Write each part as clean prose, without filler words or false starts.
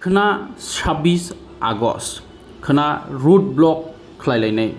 खोना 26 आगस्ट खोना road block खलायलायनाय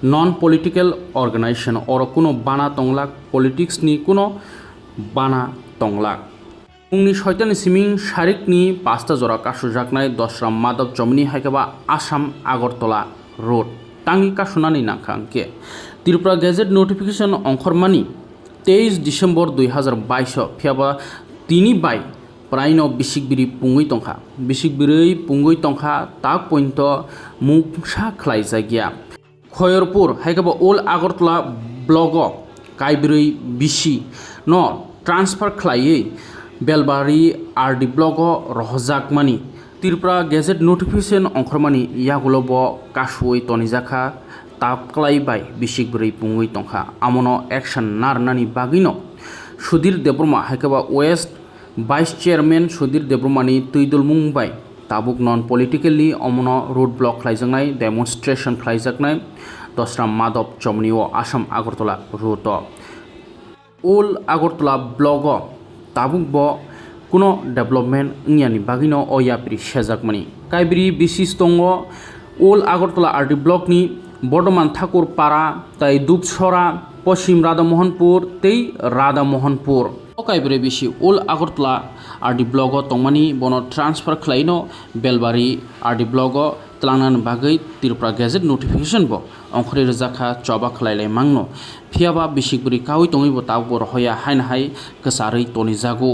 नन पलिटिकल अर्गानाइजेशन और कुनो बाना तंगलाक पलिटिक्स नि कुनो बाना तंगलाक फुंनि 6टानि सिमिं सारिकनि 5टा जरा कासुजाकनाय दसरा माधव जमनि हायकाबा आसाम आगरतला रोड तांगि कासुनानि नांखांके त्रिपुरा गेजेट नोटिफिकेशन अंखरमानि 23 डिसेम्बर 2022 फियाबा तिनि बाय प्रायनो बिसिकबिरि पुंगै तंखा बिसिकबिरै पुंगै तंखा ताक पॉइंट मुसा खलाय जायगिया खयरपुर हायकाबा ओल आगरतला ब्लग कायबिरै बिसि न ट्रान्सफार खलायै बेलबारि आरडी ब्लग रहजाकमानि त्रिपुरा गेजेट नोटिफिकेशन अंखरमानि यागुलब कासुयै तनिजाखा ताकलायबाय बिसिकबिरै पुंगै तंखा आमनो एक्शन नारनानि बागिनो सुधीर देब्रमा हायकाबा वेस्ट वाइस चेयरमैन सुधीर देब्रमानि तैदुल मुंबाई ताबुक नन पलिटिकली अमनो रोड ब्लक खलायजानाय डेमनस्ट्रेशन खलायजानाय दसरा माधव चमनिओ आसाम आगरतला रोड ओल आगरतला ब्लग ताबुक ब कुनो डेभलपमेंट इंयानि बागिनो अयाप्रि सेजाकमानि कायबिरि बिसिस दङ ओल आगरतला आरडी ब्लकनि बर्धमान ठाकुर पारा ताई दुबसरा पश्चिम राधामोहनपुर तै राधामोहनपुर कायबिरै बिसि ओल आगरतला आरडी ब्लग तंमानि बनो ट्रान्सफार खलायनो बेलबारि आरडी ब्लग तलांनान बागै त्रिपुरा गेजेट नोटिफिकेशन बो अंखरि रजाखा चबा खलायलाय मांनो फियाबा बिसिकबिरि कावै तंगैबो ताबो रहया हाइन हाय कसारै तनि जागो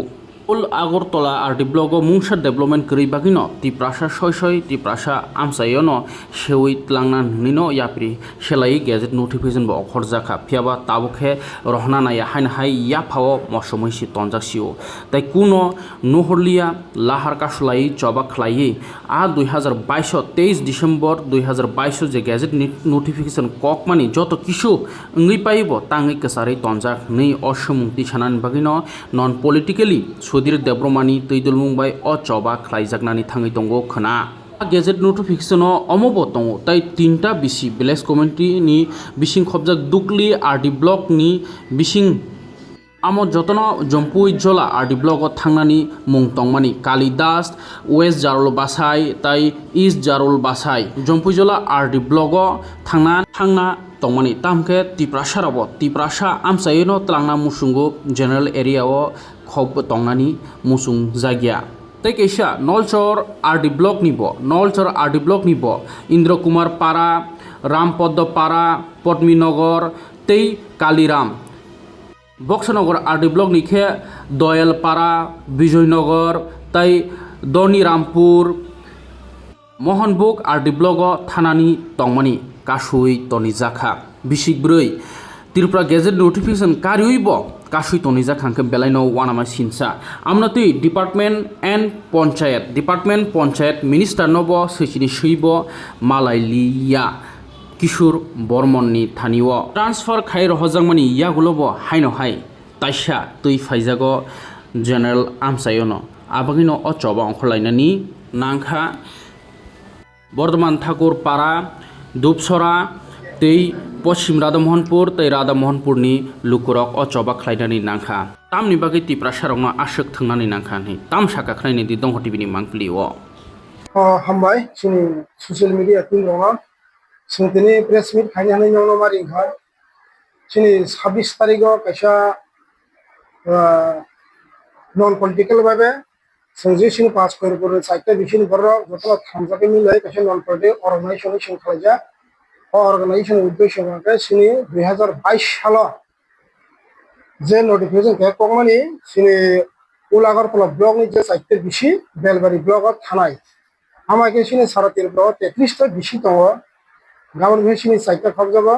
ओल आगरतला आरडी ब्लग मुंसा डेभलपमेंट करै बागिनो तिप्रासा सय तिप्रासा आमसायनो सेवै तलांनान निनो याप्रि सेलायै गेजेट नोटिफिकेशन बो अखर जाखा फियाबा ताबुखे रहना नाया हाइन हाय या फाव मसमैसि तनजासियो ताई कुनो नहरलिया लाहार कासुलाई चबा खलायै आ 2022 23 डिसेम्बर 2022 जे गेजेट नोटिफिकेशन ककमानि जत किसु इंगै पाइबो तांगै कसारै तनजाक नै असमुक्ति सानान बागिनो नन पलिटिकली सुधीर देब्रमानि तैदुल मुंबाई अचबा खलायजाकनानि थाङै दंगो खोना गेजेट नोटिफिकेशन अमबो दङ ताई 3टा बिसि विलेज कमिउनिटी नि बिसिं खबजाक दुगली आरडी ब्लक नि बिसिं आमो जतन जम्पुई जला आरडी ब्लक थांनानि मुं तंमानि कालिदास वेस्ट जारुल बासाई ताई ईस्ट जारुल बासाई जम्पुई जला आरडी ब्लक थांना तंमानि तामके तिप्रासाराबो तिप्रासा आमसायनो तलांना मुसुंगो जनरल एरियाव खब तंनानि मुसुं जागिया तै कैसा नलचर आरडी ब्लक निबो नलचर आरडी ब्लक निबो इंद्र कुमार पारा रामपद पारा पद्मीनगर तै कालीराम बक्सनगर आरडी ब्लक निखे दयालपारा विजयनगर तै दनिरामपुर मोहनबुक आरडी ब्लक थानानि तंमानि कासुई तनिजाखा बिसिकब्रै त्रिपुरा गेजेट नोटिफिकेशन कारियैबो कासुई तनिजाखांके बेलायनो वानामा सिनसा आमनतै डिपार्टमेंट पंचायत मिनिस्टार नबो सैचिनि सैबो मालायलिया किशोर बर्मननि थानिओ ट्रान्सफार खाय रहजांमानि यागुलबो हायनो हाय ताइसा तै फाइजागो जनरल आमसायनो आबागिनो अचबा अंखरलायनानि नांखा बर्धमान ठाकुर पारा दुबसरा तै पश्चिम राधामोहनपुर तै राधामोहनपुरनि लुकुरक अचबा खलायनानि नांखा तामनि बागै तिप्रासारावनो आसक थांनानै नांखा नै ताम साका खलायनाय दि दंग टिभिनि मांक्लिओ हामबाय जोंनि ससियेल मिडिया टिम दङ जोंनि प्रेस मिट खायनानै नंगौ मारि ओंखार जोंनि 26 तारिखआव कैसा नन पलिटिकल भाबे संजय सिंह पास कर साइटटा बिसिन बर जतला थामजाके मिलाय कैसा नन पलिटिकल अर्गानाइजेशन खालायजा अर्गानाइजेशन उद्देश्य के सिनि 2022 साल जे नोटिफिकेशन के कमानि सिनि उलागरतला ब्लक नि जे साइटटा बिसि बेलबारि ब्लक थानाय आमाके सिनि सारा त्रिपुरा 33 टा बिसि दङ गाबोन बे सिनि साइटटा खबजाबा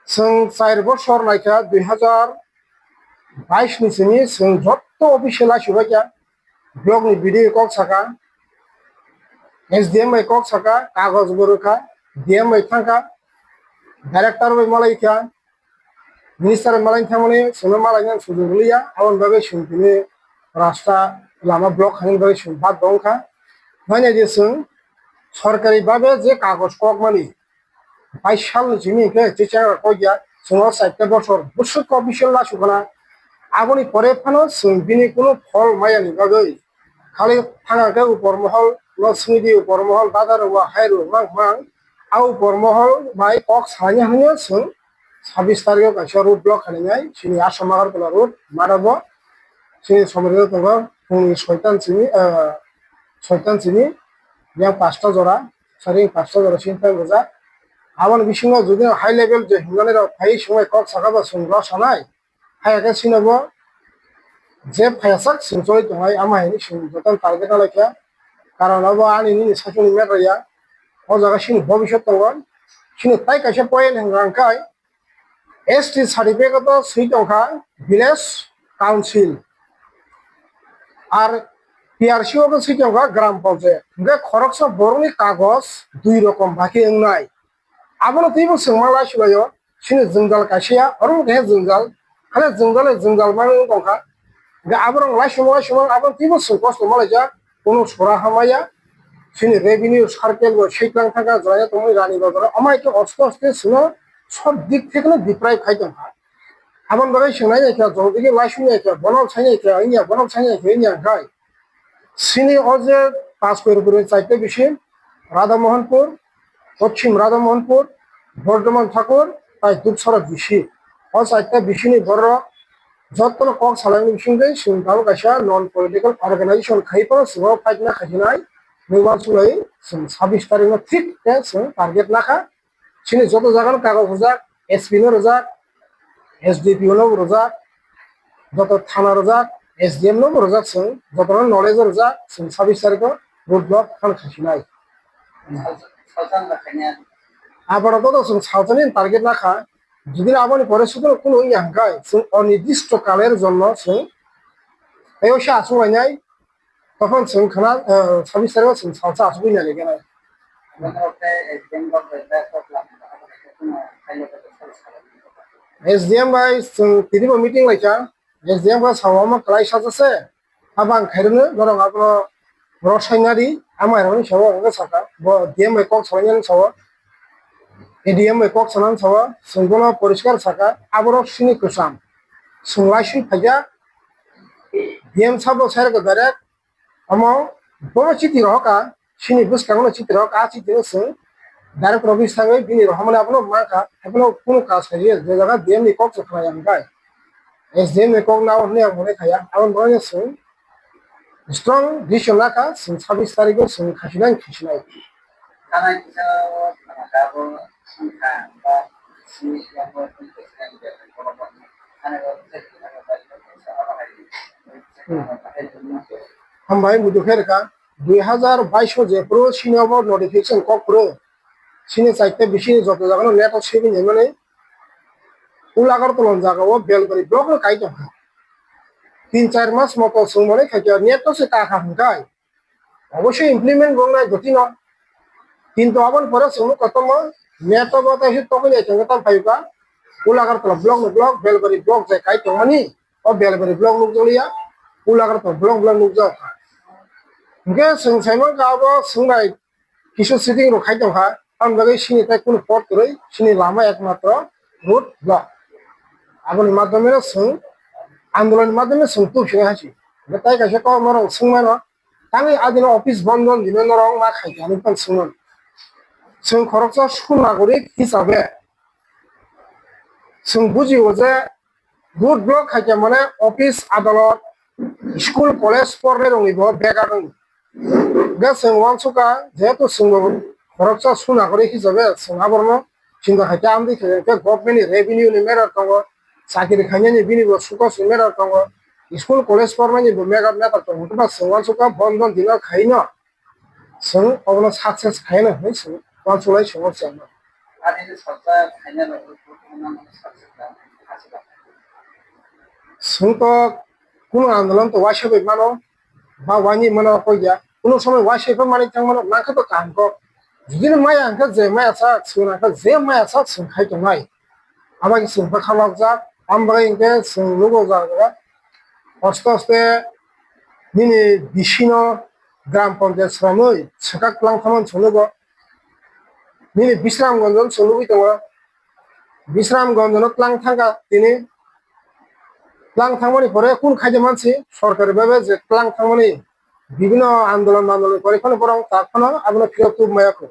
जों 4 बोसोर नायखा 2022 नि सिनि जों जत्त अफिसियेल सुबायका ब्लक नि बिडि कक साका एसडीएम कक साका कागज बरखा डीएम थांखा डायरेक्टर मालायखा मिनिस्टार मालाय थांमाने सोनो मालायनो सुजुगलिया आवन बागै सुनफिने रास्ता लामा ब्लक खानि बागै सुनफा दंखा माने जे जों सरकारि बाबे जे कागज कक मानि 22 साल जिनि के चिचा कइया जों 4 बोसोर अफिसियेल ला सुखना आगोनि परे फानो जों बिनि कोनो फल मायानि बागै খালি থাঙাকে উপর মহল লক্ষ্মীদি উপর মহল বাজার হাইরু মাং মাং আ উপর মহল বাই কক সানি হানিয়া जों 26 তারিখে কাছে রুট ব্লক খালিনাय सिनि आसाम आगरतला रुट माराबो सिनि समरिया दङ फुंनि 6टासिमनि बेयाव 5टा जरा सारि 5टा जरा सिन्था गोजा आबान बिसिङाव जुदि हाई लेभेल जे हिंगाने राव फाइ समाय कक साखाबा जों रसानाय हायाके सिनाबो जे फायासाक सिंचय दङाय आमायनि सिं जतन टारगेट लायखा कारणाबो आनि नि साखिनि मेरया o jaga sini ভবিষ্যৎ দङ sini tai kaisa point hangkai ST certificate সই টঙ্কা ভিলেজ কাউন্সিল আর PRC ও সই টঙ্কা গ্রাম পঞ্চায়েত গে খরকসা বরনি কাগজ দুই রকম বাকি নাই আবনো তিবো সোংমালা শিবায় সিনি জঙ্গল কাশিয়া অরুন গে জঙ্গল খালে জঙ্গল মানে টঙ্কা গে আবরং লাইসমা আবন তিবো সোং কষ্ট মালাইজা কোনো সরা হামায়া सिनि रेभिनिउ सार्केल सेकलां थाका जया तमय रानी बाजार अमायके अस्ते सिनो सब दिक थेकनो डिप्राइभ खाइदों आबन बागै सोंनाय जायखा जलदिगे लाइसुनि जायखा बनाव साइनाय जायखा इनिया बनाव साइनाय जायखा इनिया गाय सिनि अजे पास করে চাইতে বেশি রাধামোহনপুর পশ্চিম রাধামোহনপুর বর্ধমান ঠাকুর তাই দুপসরা বেশি ও চাইতে বেশিনি বড় যতন কক সালাইনি বিসিংগে সিংটাও গাইসা নন পলিটিক্যাল অর্গানাইজেশন খাইপো सिङाव फाइटना खाजिनाय नैबार जुलाइ जों 26 तारिखआव थिक जों टारगेट लाखा सिनि जत जागान कागज रजाक एसपि नो रजाक एसडिपिअ नो रजाक जत थाना रजाक एसडिएम नो रजाक जों जतन नलेज रजाक जों 26 तारिखआव रोड ब्लक खान खासिनाय आबादाव जों सावजानि टारगेट लाखा যদি আবানি পরিস্থিতি কোনো ইয়াংকাই जों অনির্দিষ্ট কালের জন্য जों এওসা আসুলাইনাय তখন जों खाना 26 तारिखआव जों सावसा आसुबैना लेगेनाय एसडिएम बाय जों तिनिबो मिटिं लायका एसडिएम का सावमा क्लाइ साजासे आबां खायरनो गरं आबो रसायनारि आमायरावनि साव अंग साका बो डिएम बाय कक सालायनानै साव एडिएम बाय कक सालायनानै साव जोंगोना परिष्कार साका आबरो सिनि गोसाम सोंलायसि फाइजा डिएम साबो सारगो डाइरेक्ट अमाव बो चिति रहका सिनि बुसकांनो चिति रहका चिति जों डाइरेक्ट रबिस थाङै बिनि रहमाने आपनो माका आपनो कुनु काज खायो जे जागा डिएम नि कक खालाया गाय एसडिएम नि कक नाव ने आमने खाया आबन बने जों स्ट्रं डिसिजन लाखा जों 26 तारिखआव जों खासिनाय Karena kita kalau sangka ba si yang berpikir dari korban karena kita हामबाय मुदुखेरका 2022 जेप्रो सिनियाव नोटिफिकेशन ककप्रो सिनि साइते बिसि जत जागानो नेट सेबिन हेमाने उलागर तलन जागाव बेलगरी ब्लक काइ दं 3-4 मास मतो सोंमने खाइया नेट से टाका हंगाय अवश्य इमप्लिमेंट गनाय गति न কিন্তু আবার পরে সোনো কতম নেট বতা হি তখন এই চঙ্গতা ফাইবা উলাগার তল ব্লক বেলবারি ব্লক যায় কাই তমানি ও বেলবারি ব্লক নুক জলিয়া উলাগার তল ব্লক নুক যাও গে সোং সাইমন গাবো সোंनाय কিছু সিটিং র খাই দं हा आं बागै सिनि ताइ कुन पट रै सिनि लामा एकमात्र रोड ब्लक आबनि माध्यमे सों आंदोलन माध्यमे सों तु फिरे हासि ताइ कासे क मर सोंमानो तांनि आदिनो अफिस बन्धन दिनो नरं मा खाइ जानि पन सोंमोन जों खरकसा स्कुल नागरिक हिसाबै जों बुजियो जे रोड ब्लक खाइया माने अफिस आदाলত स्कुल कलेज फरायनाय दंनिबो बेगा दं गे जों वानसुका जेहेतु जों खरकसा स्कुल नागरिक हिसाबै जों आबरनो सिंगा खाइया आमदि खाइया गभर्नमेन्ट रेभिनिउ नि मेरार दङ साख्रि खाइनायनि बिनिबो सुकस मेरार दङ स्कुल कलेज फरायनायनिबो मेगार मेटार दङ होनबा जों वानसुका बन्धन दिना खाइनो जों अबनो साक्सेस खाइनो है जों वानसुलाय समस्या ada itu serta hanya lalu जोंथ' कुनु आन्दोलन तो वासेबै मानो बा वानि मनो कोइया कुनु समय वासेबै माने थांमोन नाखो तो कामको जुदिनो माया अंका जे माया सा सुनाखो जे माया सा सोंखाय दंनाय आमागि सोंफा खालाक जा आमबागै इंके सों लोगो जा अस्ते निनि बिसिनो ग्राम पन्चायत श्रमै सकाक प्लां खामन सोलोगो निनि बिश्रामगन्जन सोलुबि दङ बिश्रामगन्जन प्लां थांगा दिनै प्लां थांमानि परे कुन खाइदे मानसि सरकारि भाबे जे प्लां थांमानि বিভিন্ন আন্দোলন করে কোনো বরং তারপরে আপনার ফিরত মায়াকো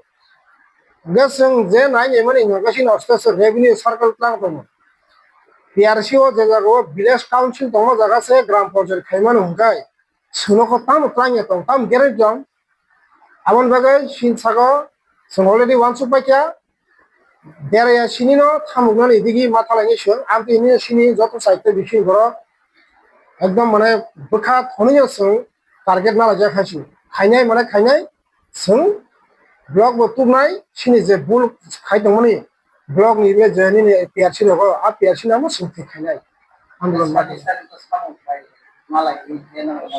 जों जे नायमोन इनभेस्टिगेशन अस्तासो रेवेन्यू सार्कल प्लान दङ PRC ओ जे जायगायाव भिलेज काउन्सिल दङ जायगासे ग्राम पन्चायत खायमान हुंखाय सोनोखौ ताम प्लान दं ताम गेरेज दं आमन बागै सिनसागो जों अलरेडि वान्स बायखा बेराया सिनिनो थामुगनानै इदिगि माथालायनि सों आम इनि सिनि जत साइते बिसि घर एकदम माने बोखा थनियो जों टारगेट ना लाजाखासि खायनाय माने खायनाय जों ब्लक बतुनाय सिनि जे बुल खायदोंमोन ब्लक नि बे जेनि PRC दङ आ PRC नामो सिंथि खायनाय आन्दोलन सानै मादि सानैखौ सामोबाय मालाय जेनेरेल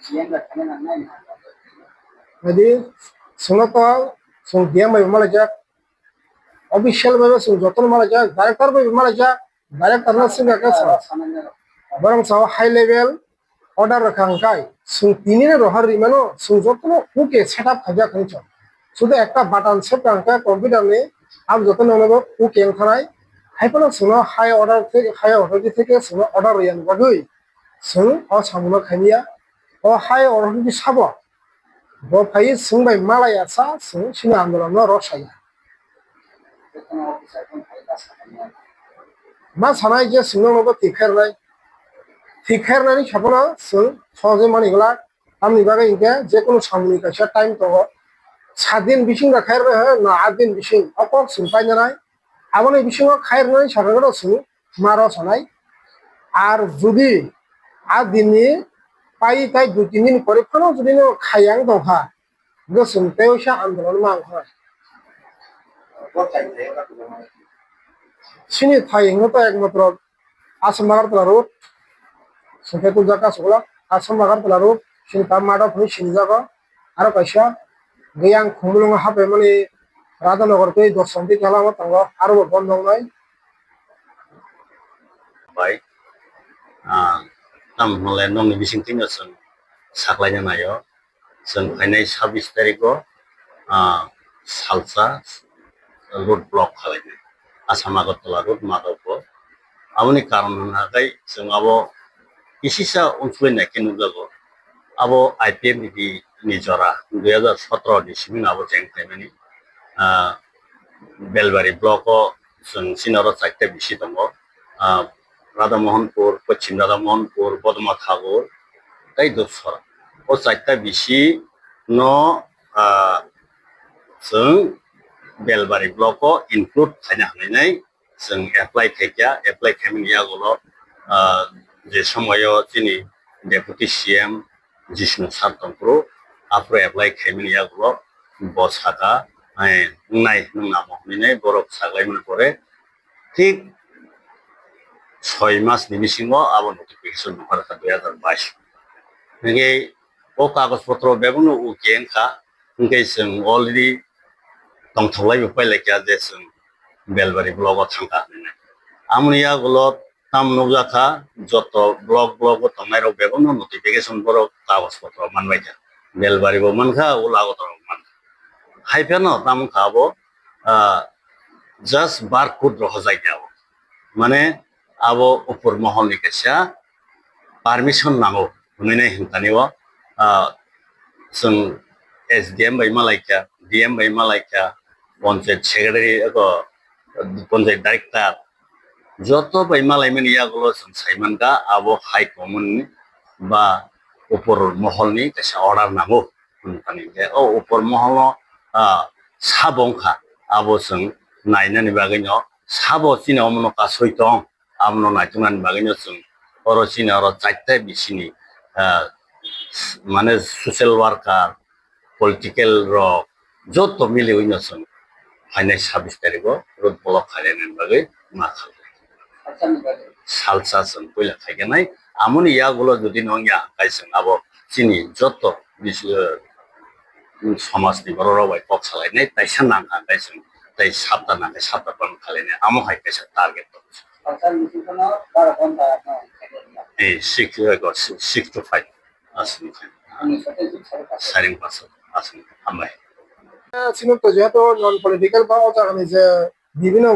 जिएम खाने नांनाय बायदि सोंनोथ' जों गेम बायबो मालाय जा अफिसियेल बायबो जों जतन मालाय जा डाइरेक्टर बायबो मालाय जा डाइरेक्टर ना सिंगा कासा बरं Sao high level order rakaangkai sung tinine rohar rimano sung jotono uke setup khaja khancho শুধু একটা বাটন সেট কাঙ্কা কম্পিউটার নে আপ যত ননব উকে এনখানাই হাইপনো সুনো হাই অর্ডার থেকে সুনো অর্ডার রিয়ান বাগৈ সুং অ সামুনো খাইনিয়া অ হাই অর্ডার দি সাব ব ফাই সুং বাই মালায়া সা সুং সিনা আন্দোলন রসায়া কোনো অফিসার কোন ফাইদা সামনে मा सानाय जे सुंनो नबो थिखारनायनि साफना जों सहजे मानिगला आंनि बागै इंके जे कोनो सामुनि कासे टाइम दङ 7 दिन बिसिं राखायरबो ना 8 दिन बिसिं अकक सिंपायनाय आबोनि बिसिङाव खायरनाय सागागो सुं मारो सानाय আর যদি আর দিননি পাই তাই 2-3 দিন পরে কোনো যদি খায়াং দফা গোসুম তেওসা আন্দোলন মাংখা বসাইতে সিনি থাইংনো তো একমাত্র আসাম বাগারতলা রোড সেখানে জায়গা সকলা আসাম বাগারতলা রোড সিনি তার মাডা ফনি সিনি জায়গা আর কাইসা গেয়াং খুমলুং হাবে মানে রাধানগর তে দর্শনটি খেলামা তাঙ্গ আরো বন্ধ নাই बाय नाम हले नंनि बिसिंथिनो जों साख्लायनो नायो जों फैनाय 26 तारिखआव सालसा रोड ब्लक खालायनो आसाम आगरतला रोड माधवपुर आबोनि कारण होनाखै जों आबो इसिसा उनसुलायनायखौ नुजागौ आबो IPM नि निजरा 2017 नि सिमिन आबो जेंखायमानि बेलबारि ब्लकआव जों सिनारो 4टा बिसि दङ राधा मोहनपुर पश्चिम राधा मोहनपुर बदमा ठाकुर तै दसरा ओ 4टा बिसि न जों बेलबारि ब्लकआव इनक्लुड खालामनो हानाय जों एप्लाइ खालामनाय आगोलाव जे समायाव जोंनि डेपुटि CM जिष्णु सारतंप्रो आफ्रो एप्लाइ खालामनाय आगोलाव बसागा नाय नोंना महनिनाय बरफ साग्लायमोन परे ठीक 6 मासनि बिसिङाव आबो नटिफिकेशन नहरखा 2022 नगे ओ कागज पत्र बेबनो उकेंखा नगे जों अलरेडी दंथलायबो पाइलायखा जे जों बेलबारि ब्लकआव थांखा होननाय आमनि आगोलाव ताम नजाखा जत ब्लक थांनाय राव बेबनो नटिफिकेशन बर कागज पत्र मानबायखा बेलबारिबो मानखा उलागतराव मान हाइफेनो ताम खाबो जास्ट बारकोड रह जायगायाव माने आबो उपर महलनि कैसा पारमिशन नांगौ होननाय हिंतानिवा जों SDM बाय मालायखा DM बाय मालायखा पंचायत सेक्रेटारि पंचायत डाइरेक्टर যত बाय मालायमोन यागोलो जों साइमानगा आबो हाई कमन बा उपर महलनि कैसा अर्डार नांगौ होनतानि जे ओ उपर महल साबंखा आबो जों नायनानै बागैनो साबो सिनाव मनका सैतं आमनो नायथुनानै बागैनो जों अरसिना अर 4टा बिसिनि माने सोशल वर्कार पलिटिकल रक जत मिले होइनो जों फाइनाय 26 तारिखआव रोड ब्लक खालायनानै बागै मा खालामो सालसा जों पयला खायगानाय आमनि यागुलो जुदि नंया गायसों आबो सिनि जत समाजनि बर' रावाय पक सालायनाय ताइसा नांखा गायसों ताइ साबदा नांखा साबदा पान खालायनाय आमो हाय कैसा टारगेट दं सरकार मिथिखौनो 12 घन्टा ए 6 to 5 আসলে आंनि साथायजों सरकार সারিং পাস আসলে হামবাই সিনুক্ত যেহেতু নন পলিটিক্যাল বা অজাগানি যে বিভিন্ন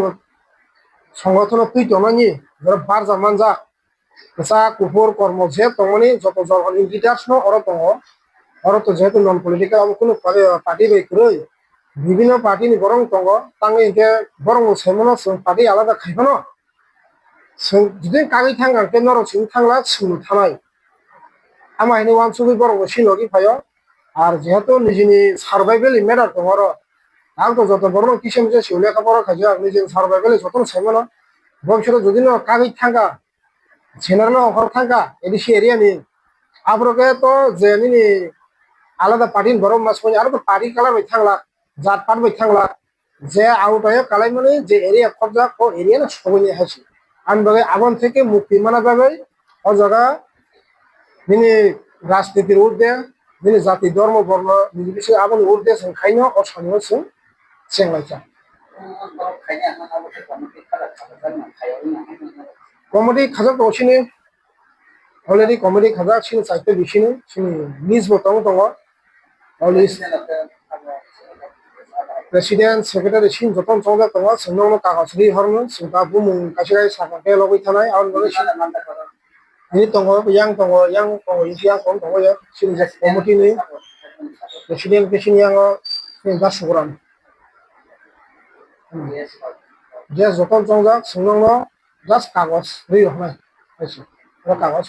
সংগঠন তুই জনানি ধর Berjaya Manza kesak kufur kormo je tongmani joto jorgani leaders no oro tongo oro to jehetu non political abo kuno party bai kuroi বিভিন্ন party ni borong tongo tangi ke borong semono sung party alada khaibano sung jidin kagi thanga ke noro sing thangla sunu thanai ama hini wan sugi borong sinogi phayo আর যেহেতু নিজেনি survival matter তোমার আর তো যত বড় কিসেম যে শিউলে খাবার খাইছো আর নিজের সার্ভাইভেলে যত সেমন ভবিষ্যতে যদি না কাগজ থাকা জেনারেল অফার থাকা এদিকে এরিয়া নি আবরকে তো যে নি আলাদা পার্টির বড় মাস মানে আর তো পার্টি কালার বাই থাকলা জাত পাট বাই থাকলা যে আউট হয়ে কালাই মানে যে এরিয়া কবজা ও এরিয়া না সবই হাসি আমি বলে আগুন থেকে মুক্তি মানা যাবে ও জায়গা যিনি রাজনীতির ঊর্ধ্বে যিনি জাতি ধর্ম বর্ণ নির্বিশেষে আগুন ঊর্ধ্বে খাইনো অসানীয় সিং চেংলাইছা খাইনি আমার অবশ্যই কমিটি খারাপ খাবার কমেডি খাজাক দসিনি অলরেডি কমেডি খাজাক সিনি চাইতে বিসিনি সিনি নিজ বতং দङ অলরেডি প্রেসিডেন্ট সেক্রেটারি সিন যতন চৌজা দङ সিংনো কাগজ রি হরনো সিংটা বুমুং কাছিগাই সাকাকে লগै থানাय আর বলে ni dङ yang dङ yang kom dङ ya sini jak committee ni president কেসিনি আङो সিংটা সুগরান যে যতন চৌজা সিংনো জাস্ট কাগজ রি হনাय আছে কাগজ